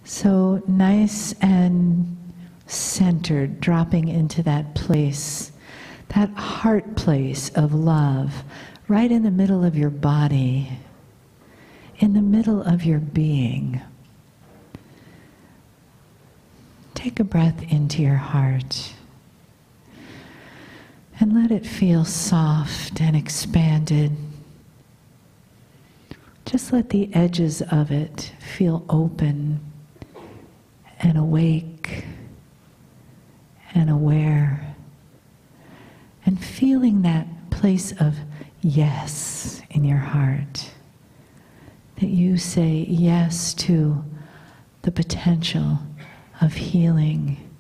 So nice and centered, dropping into that place, that heart place of love, right in the middle of your body, in the middle of your being. Take a breath into your heart and let it feel soft and expanded. Just let the edges of it feel open and awake and aware, and feeling that place of yes in your heart, that you say yes to the potential of healing,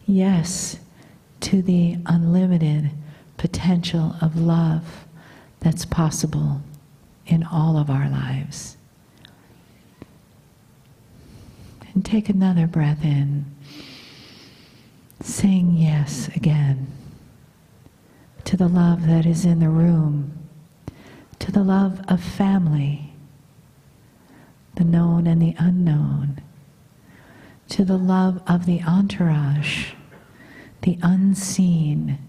yes to the unlimited potential of love that's possible in all of our lives. And take another breath in, saying yes again to the love that is in the room, to the love of family, the known and the unknown, to the love of the entourage, the unseen,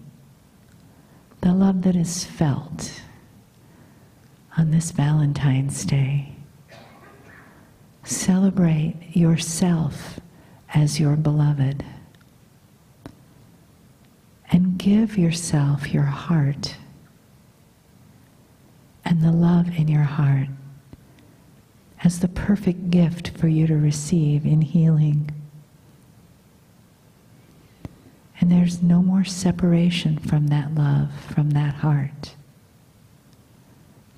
the love that is felt on this Valentine's Day. Celebrate yourself as your beloved, and give yourself your heart and the love in your heart as the perfect gift for you to receive in healing. And there's no more separation from that love, from that heart.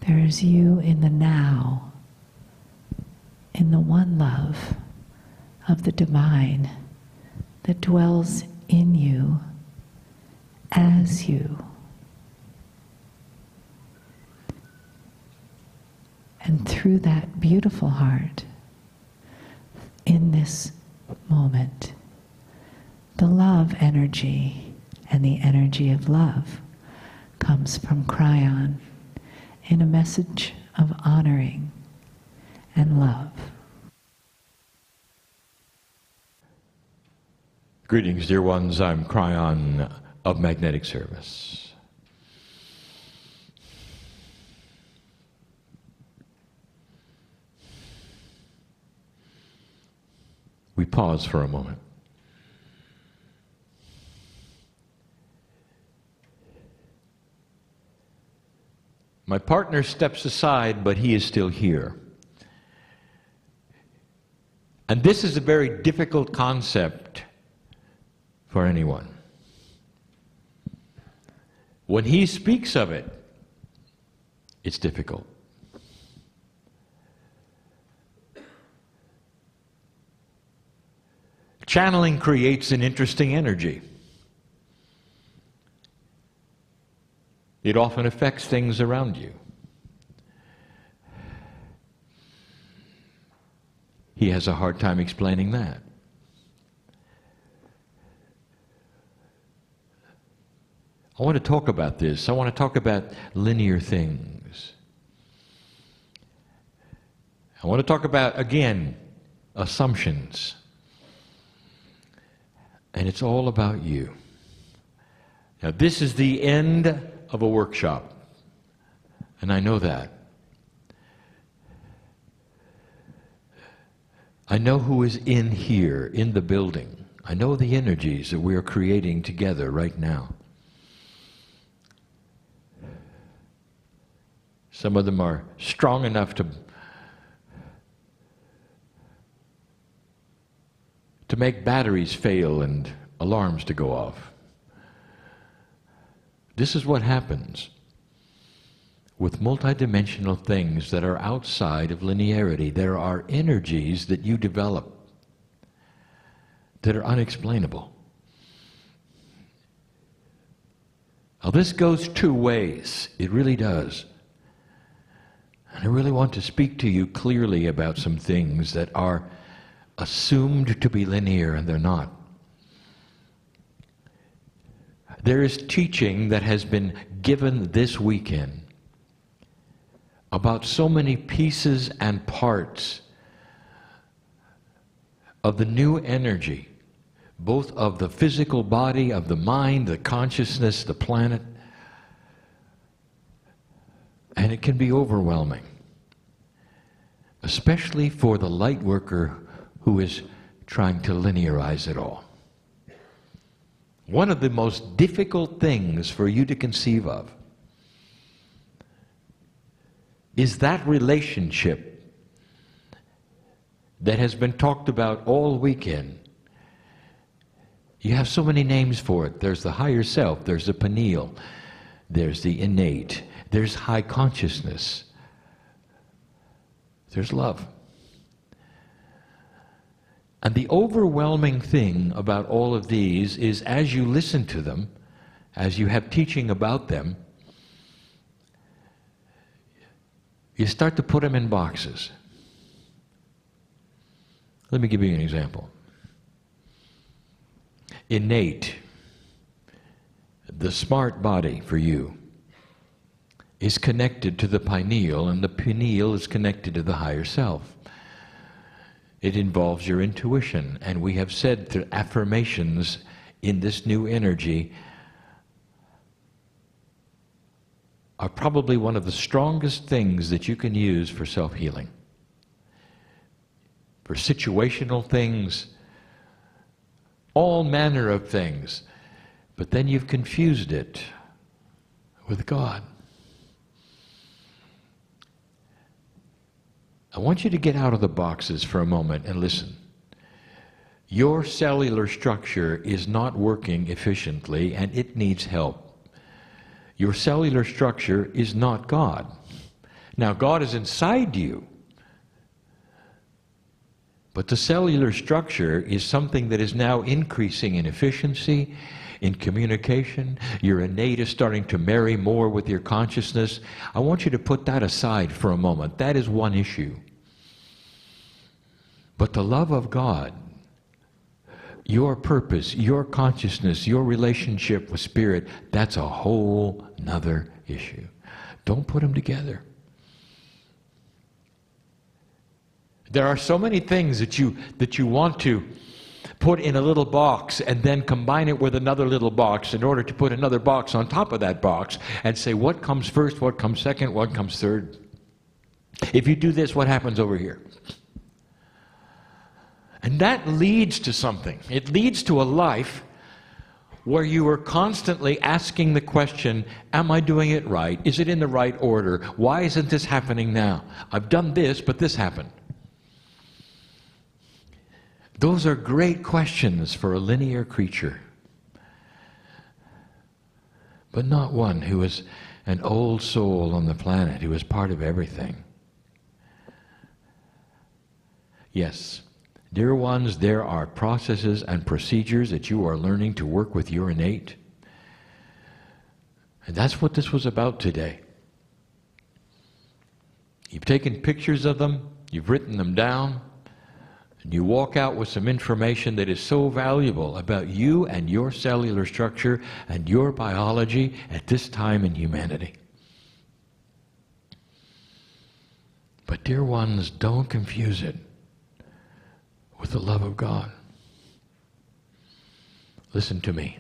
There is you in the now, in the one love of the divine that dwells in you as you. And through that beautiful heart, in this moment, the love energy and the energy of love comes from Kryon in a message of honoring and love. Greetings, dear ones. I'm Kryon of Magnetic Service. We pause for a moment. My partner steps aside, but he is still here. And this is a very difficult concept for anyone. When he speaks of it, it's difficult. Channeling creates an interesting energy. It often affects things around you. He has a hard time explaining that. I want to talk about this. I want to talk about linear things. I want to talk about, again, assumptions. And it's all about you. Now, this is the end of a workshop, and I know that. I know who is in here, in the building. I know the energies that we are creating together right now. Some of them are strong enough to make batteries fail and alarms to go off. This is what happens with multidimensional things that are outside of linearity. There are energies that you develop that are unexplainable. Now, this goes two ways. It really does. And I really want to speak to you clearly about some things that are assumed to be linear, and they're not. There is teaching that has been given this weekend about so many pieces and parts of the new energy, both of the physical body, of the mind, the consciousness, the planet. And it can be overwhelming, especially for the light worker who is trying to linearize it all. One of the most difficult things for you to conceive of is that relationship that has been talked about all weekend. You have so many names for it. There's the higher self, there's the pineal, there's the innate, there's high consciousness, there's love. And the overwhelming thing about all of these is, as you listen to them, as you have teaching about them, you start to put them in boxes. Let me give you an example. Innate, the smart body for you, is connected to the pineal, and the pineal is connected to the higher self. It involves your intuition, and we have said that affirmations in this new energy are probably one of the strongest things that you can use for self-healing. For situational things, all manner of things, but then you've confused it with God. I want you to get out of the boxes for a moment and listen. Your cellular structure is not working efficiently, and it needs help. Your cellular structure is not God. Now, God is inside you, but the cellular structure is something that is now increasing in efficiency, in communication. Your innate is starting to marry more with your consciousness. I want you to put that aside for a moment. That is one issue. But the love of God, your purpose, your consciousness, your relationship with Spirit, that's a whole nother issue. Don't put them together. There are so many things that you want to put in a little box and then combine it with another little box in order to put another box on top of that box and say, what comes first, what comes second, what comes third? If you do this, what happens over here? And that leads to something. It leads to a life where you are constantly asking the question, am I doing it right? Is it in the right order? Why isn't this happening now? I've done this, but this happened. Those are great questions for a linear creature, but not one who is an old soul on the planet, who is part of everything. Yes, dear ones, there are processes and procedures that you are learning to work with your innate. And that's what this was about today. You've taken pictures of them, you've written them down, and you walk out with some information that is so valuable about you and your cellular structure and your biology at this time in humanity. But dear ones, don't confuse it with the love of God. Listen to me.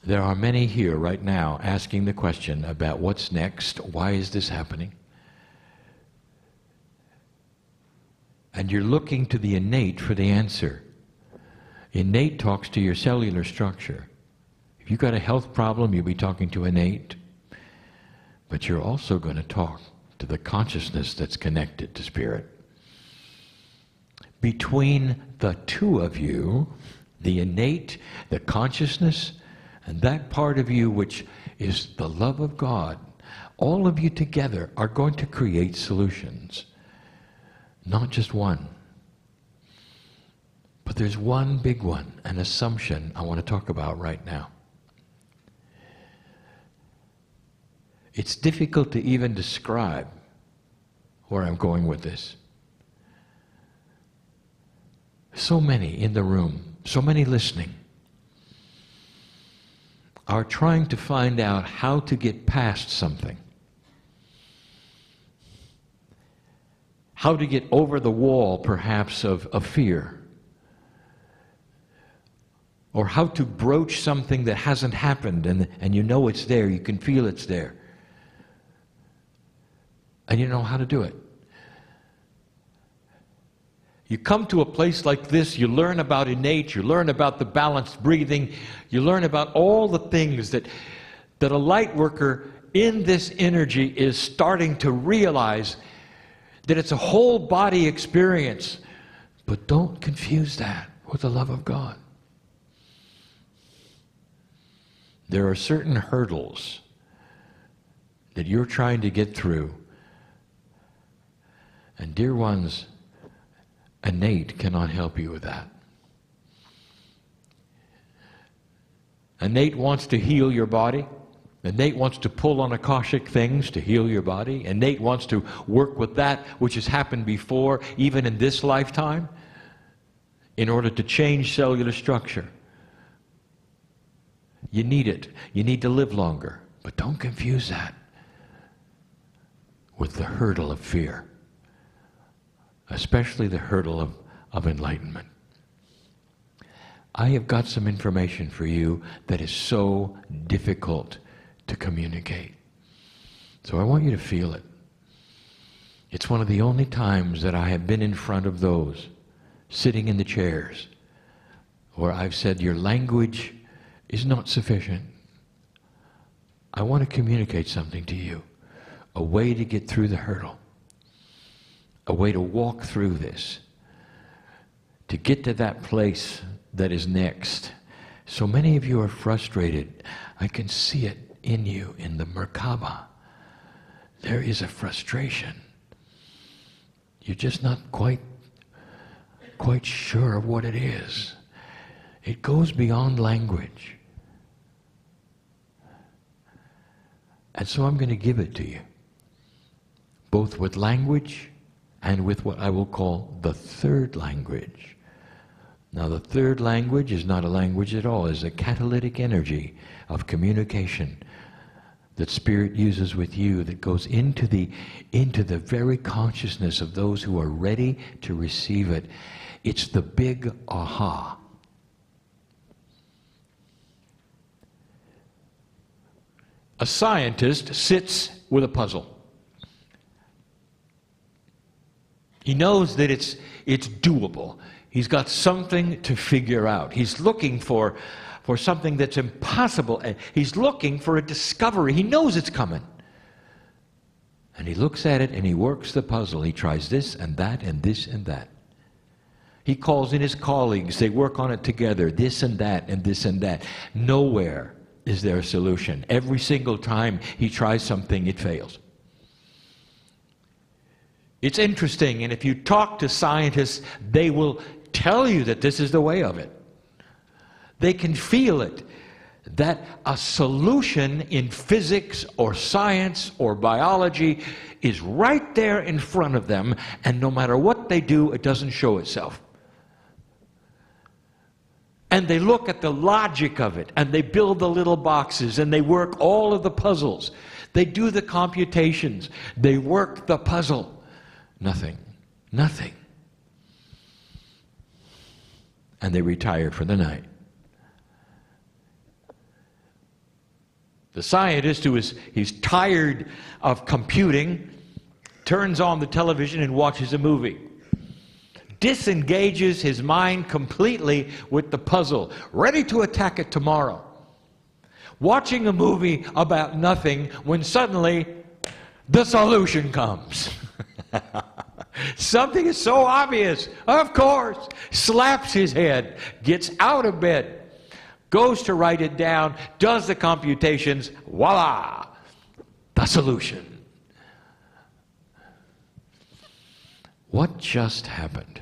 There are many here right now asking the question about what's next, why is this happening? And you're looking to the innate for the answer. Innate talks to your cellular structure. If you've got a health problem, you'll be talking to innate. But you're also going to talk to the consciousness that's connected to Spirit. Between the two of you, the innate, the consciousness, and that part of you which is the love of God, all of you together are going to create solutions. Not just one. But there's one big one, an assumption I want to talk about right now. It's difficult to even describe where I'm going with this. So many in the room, so many listening, are trying to find out how to get past something. how to get over the wall, perhaps, of fear. Or how to broach something that hasn't happened, and you know it's there, you can feel it's there. And you know how to do it. You come to a place like this, you learn about innate, you learn about the balanced breathing, you learn about all the things that a light worker in this energy is starting to realize that it's a whole body experience. But don't confuse that with the love of God. There are certain hurdles that you're trying to get through. And dear ones, innate cannot help you with that. Innate wants to heal your body. Innate wants to pull on Akashic things to heal your body. Innate wants to work with that which has happened before, even in this lifetime, in order to change cellular structure. You need it. You need to live longer. But don't confuse that with the hurdle of fear, especially the hurdle of enlightenment. I have got some information for you that is so difficult to communicate. So I want you to feel it. It's one of the only times that I have been in front of those sitting in the chairs where I've said, your language is not sufficient. I want to communicate something to you, a way to get through the hurdle, a way to walk through this, to get to that place that is next. So many of you are frustrated. I can see it in you, in the Merkaba. There is a frustration. You're just not quite sure of what it is. It goes beyond language. And so I'm going to give it to you, both with language and with what I will call the third language. Now, the third language is not a language at all. It's a catalytic energy of communication that Spirit uses with you, that goes into the very consciousness of those who are ready to receive it. It's the big aha. A scientist sits with a puzzle. He knows that it's doable. He's got something to figure out. He's looking for something that's impossible. He's looking for a discovery. He knows it's coming. And he looks at it and he works the puzzle. He tries this and that and this and that. He calls in his colleagues. They work on it together. This and that and this and that. Nowhere is there a solution. Every single time he tries something, it fails. It's interesting, and if you talk to scientists, they will tell you that this is the way of it. They can feel it, that a solution in physics or science or biology is right there in front of them, and no matter what they do, it doesn't show itself. And they look at the logic of it, and they build the little boxes, and they work all of the puzzles. They do the computations. They work the puzzle. Nothing. Nothing. And they retire for the night. The scientist he's tired of computing, turns on the television and watches a movie. Disengages his mind completely with the puzzle, ready to attack it tomorrow. Watching a movie about nothing when suddenly the solution comes. Something is so obvious, of course. Slaps his head, gets out of bed, goes to write it down, does the computations, voila, the solution. What just happened?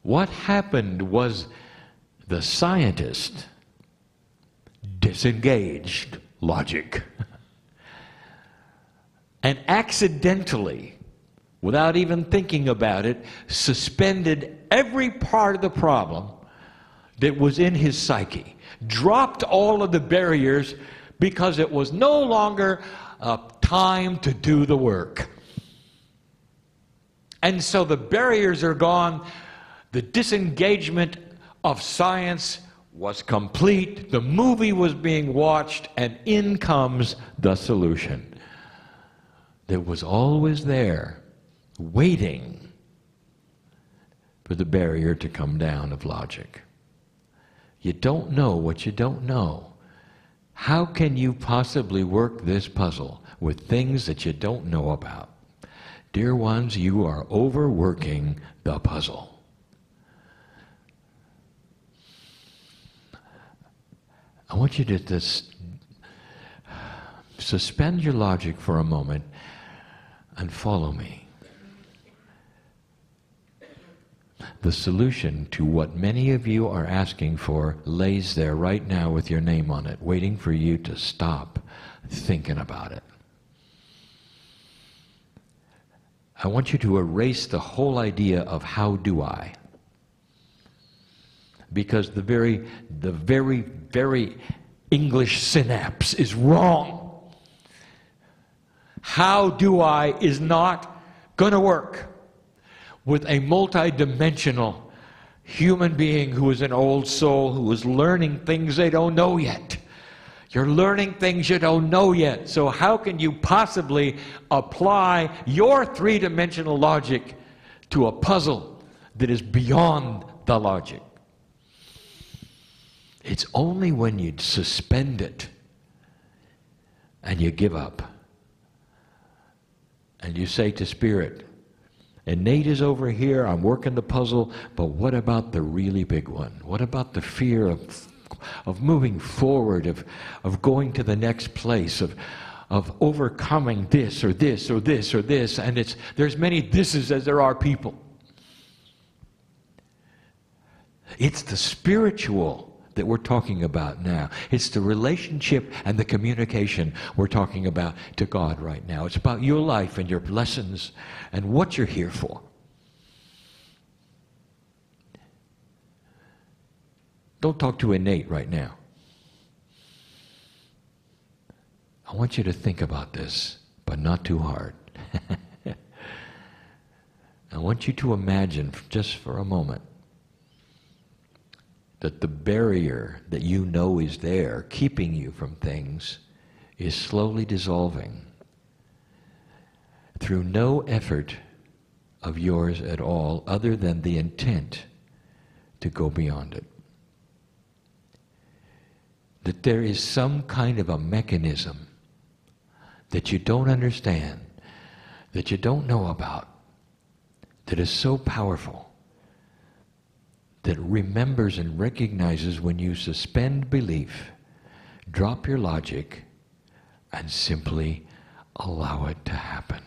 What happened was the scientist disengaged logic and accidentally, without even thinking about it, suspended every part of the problem that was in his psyche, dropped all of the barriers because it was no longer time to do the work. And so the barriers are gone. The disengagement of science was complete. The movie was being watched, and in comes the solution that was always there, waiting for the barrier to come down of logic. You don't know what you don't know. How can you possibly work this puzzle with things that you don't know about? Dear ones, you are overworking the puzzle. I want you to just suspend your logic for a moment and follow me. The solution to what many of you are asking for lays there right now with your name on it, waiting for you to stop thinking about it. I want you to erase the whole idea of how do I. Because the very English synapse is wrong. How do I is not going to work with a multidimensional human being who is an old soul, who is learning things they don't know yet. You're learning things you don't know yet. So how can you possibly apply your three-dimensional logic to a puzzle that is beyond the logic? It's only when you suspend it and you give up and you say to Spirit, and Nate is over here, I'm working the puzzle, but what about the really big one? What about the fear of moving forward, of going to the next place, of overcoming this or this or this or this, and there's many thises as there are people. It's the spiritual that we're talking about now. It's the relationship and the communication we're talking about to God right now. It's about your life and your lessons and what you're here for. Don't talk to Innate right now. I want you to think about this, but not too hard. I want you to imagine, just for a moment, that the barrier that you know is there, keeping you from things, is slowly dissolving through no effort of yours at all, other than the intent to go beyond it. That there is some kind of a mechanism that you don't understand, that you don't know about, that is so powerful, that remembers and recognizes when you suspend belief, drop your logic, and simply allow it to happen.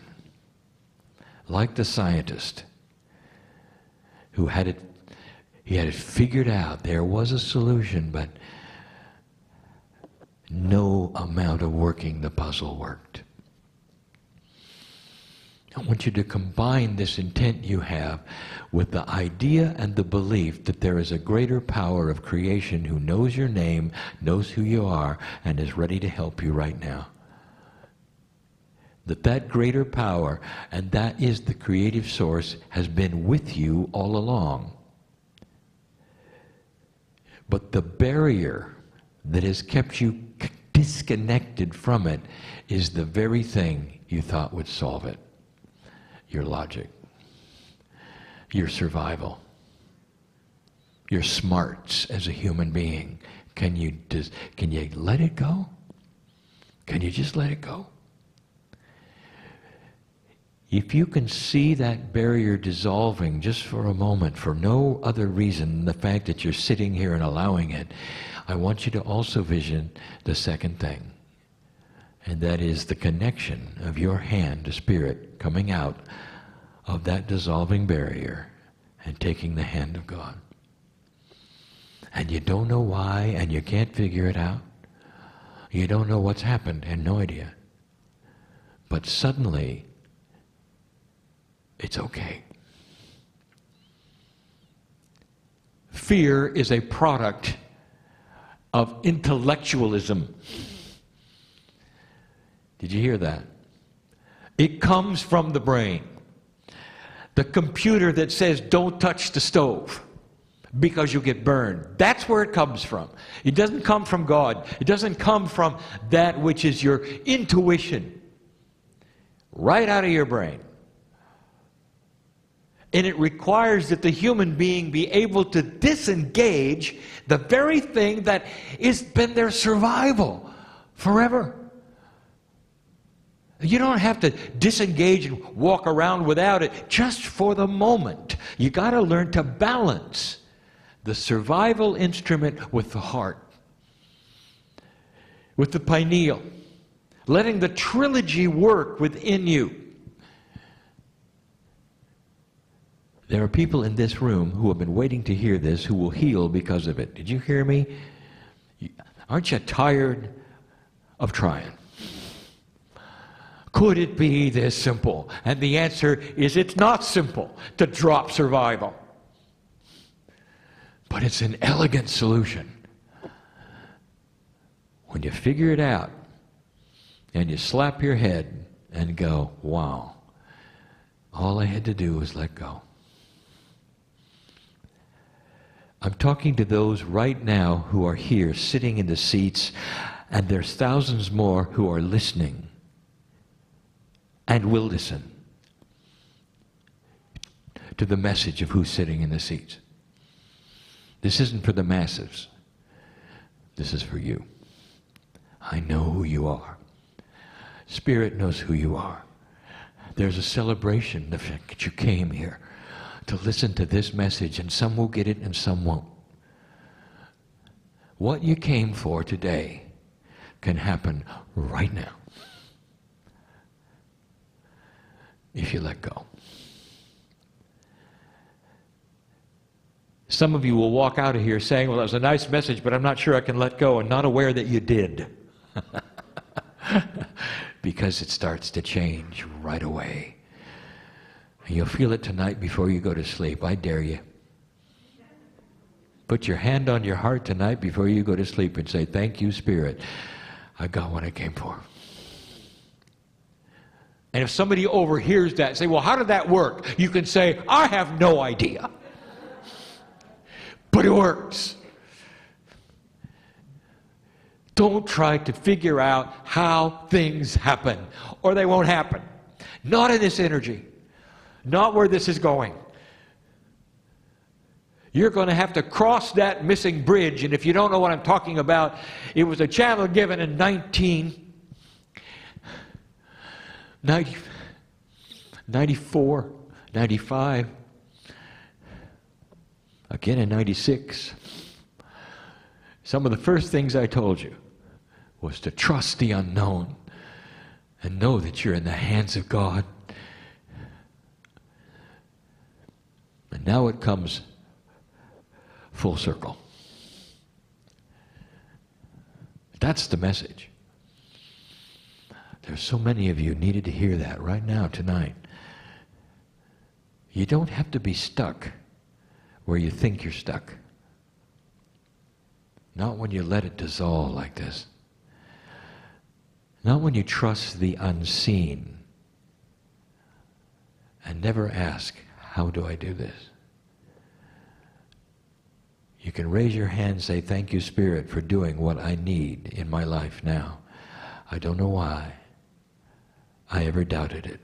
Like the scientist who had it figured out. There was a solution, but no amount of working the puzzle worked. I want you to combine this intent you have with the idea and the belief that there is a greater power of creation who knows your name, knows who you are, and is ready to help you right now. That greater power, and that is the creative source, has been with you all along. But the barrier that has kept you disconnected from it is the very thing you thought would solve it. Your logic, your survival, your smarts as a human being. Can you let it go? Can you just let it go? If you can see that barrier dissolving just for a moment, for no other reason than the fact that you're sitting here and allowing it, I want you to also vision the second thing. And that is the connection of your hand to Spirit coming out of that dissolving barrier and taking the hand of God. And you don't know why, and you can't figure it out. You don't know what's happened, and no idea. But suddenly, it's okay. Fear is a product of intellectualism. Did you hear that? It comes from the brain. The computer that says don't touch the stove because you'll get burned. That's where it comes from. It doesn't come from God. It doesn't come from that which is your intuition, right out of your brain. And it requires that the human being be able to disengage the very thing that has been their survival forever. You don't have to disengage and walk around without it just for the moment. You got to learn to balance the survival instrument with the heart, with the pineal, letting the trilogy work within you. There are people in this room who have been waiting to hear this who will heal because of it. Did you hear me? Aren't you tired of trying? Could it be this simple? And the answer is it's not simple to drop survival. But it's an elegant solution. When you figure it out and you slap your head and go, wow, all I had to do was let go. I'm talking to those right now who are here sitting in the seats, and there's thousands more who are listening and will listen to the message of who's sitting in the seats. This isn't for the masses. This is for you. I know who you are. Spirit knows who you are. There's a celebration, the fact that you came here to listen to this message, and some will get it and some won't. What you came for today can happen right now if you let go. Some of you will walk out of here saying, well, that was a nice message, but I'm not sure I can let go, and not aware that you did. Because it starts to change right away. And you'll feel it tonight before you go to sleep. I dare you. Put your hand on your heart tonight before you go to sleep and say, thank you, Spirit. I got what I came for. And if somebody overhears that and say, well, how did that work? You can say, I have no idea. But it works. Don't try to figure out how things happen, or they won't happen. Not in this energy. Not where this is going. You're going to have to cross that missing bridge, and if you don't know what I'm talking about, it was a channel given in 1994, 95, again in 96. Some of the first things I told you was to trust the unknown and know that you're in the hands of God. And now it comes full circle. That's the message. There's so many of you needed to hear that right now, tonight. You don't have to be stuck where you think you're stuck. Not when you let it dissolve like this. Not when you trust the unseen and never ask, how do I do this? You can raise your hand and say, thank you, Spirit, for doing what I need in my life now. I don't know why I ever doubted it.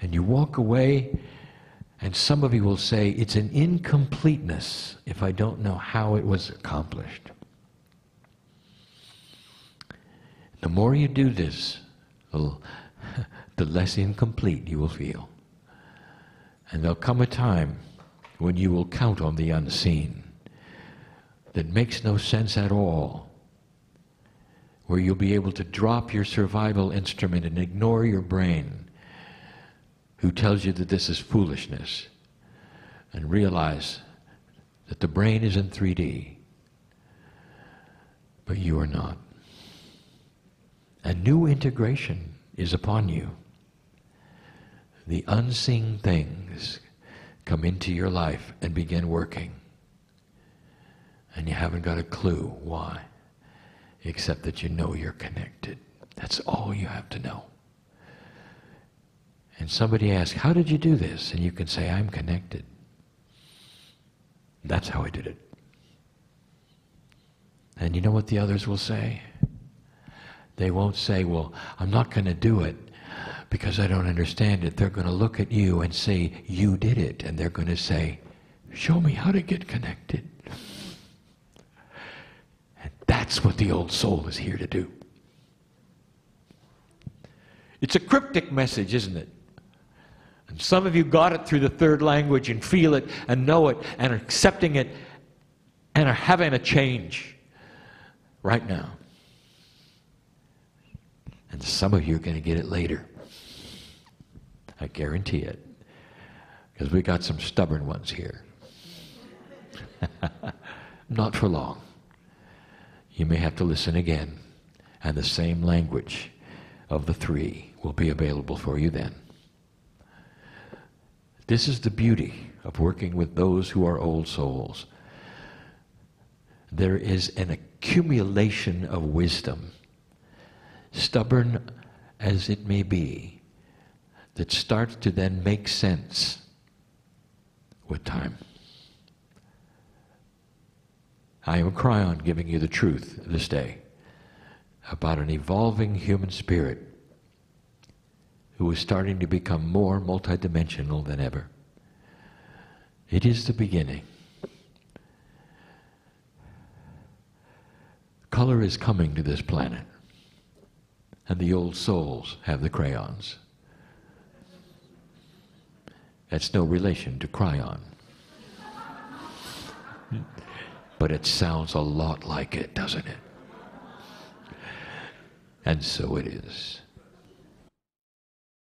And you walk away, and some of you will say, it's an incompleteness if I don't know how it was accomplished. The more you do this, the less incomplete you will feel. And there'll come a time when you will count on the unseen that makes no sense at all, where you'll be able to drop your survival instrument and ignore your brain, who tells you that this is foolishness, and realize that the brain is in 3D, but you are not. A new integration is upon you. The unseen things come into your life and begin working. And you haven't got a clue why, except that you know you're connected. That's all you have to know. And somebody asks, how did you do this? And you can say, I'm connected. That's how I did it. And you know what the others will say? They won't say, well, I'm not going to do it because I don't understand it. They're going to look at you and say, you did it. And they're going to say, show me how to get connected. And that's what the old soul is here to do. It's a cryptic message, isn't it? And some of you got it through the third language and feel it and know it and are accepting it and are having a change right now. And some of you are going to get it later. I guarantee it. Because we got some stubborn ones here. Not for long. You may have to listen again. And the same language of the three will be available for you then. This is the beauty of working with those who are old souls. There is an accumulation of wisdom, stubborn as it may be, that starts to then make sense with time. I am Kryon giving you the truth this day about an evolving human spirit who is starting to become more multidimensional than ever. It is the beginning. Color is coming to this planet, and the old souls have the crayons. That's no relation to Kryon. But it sounds a lot like it, doesn't it? And so it is.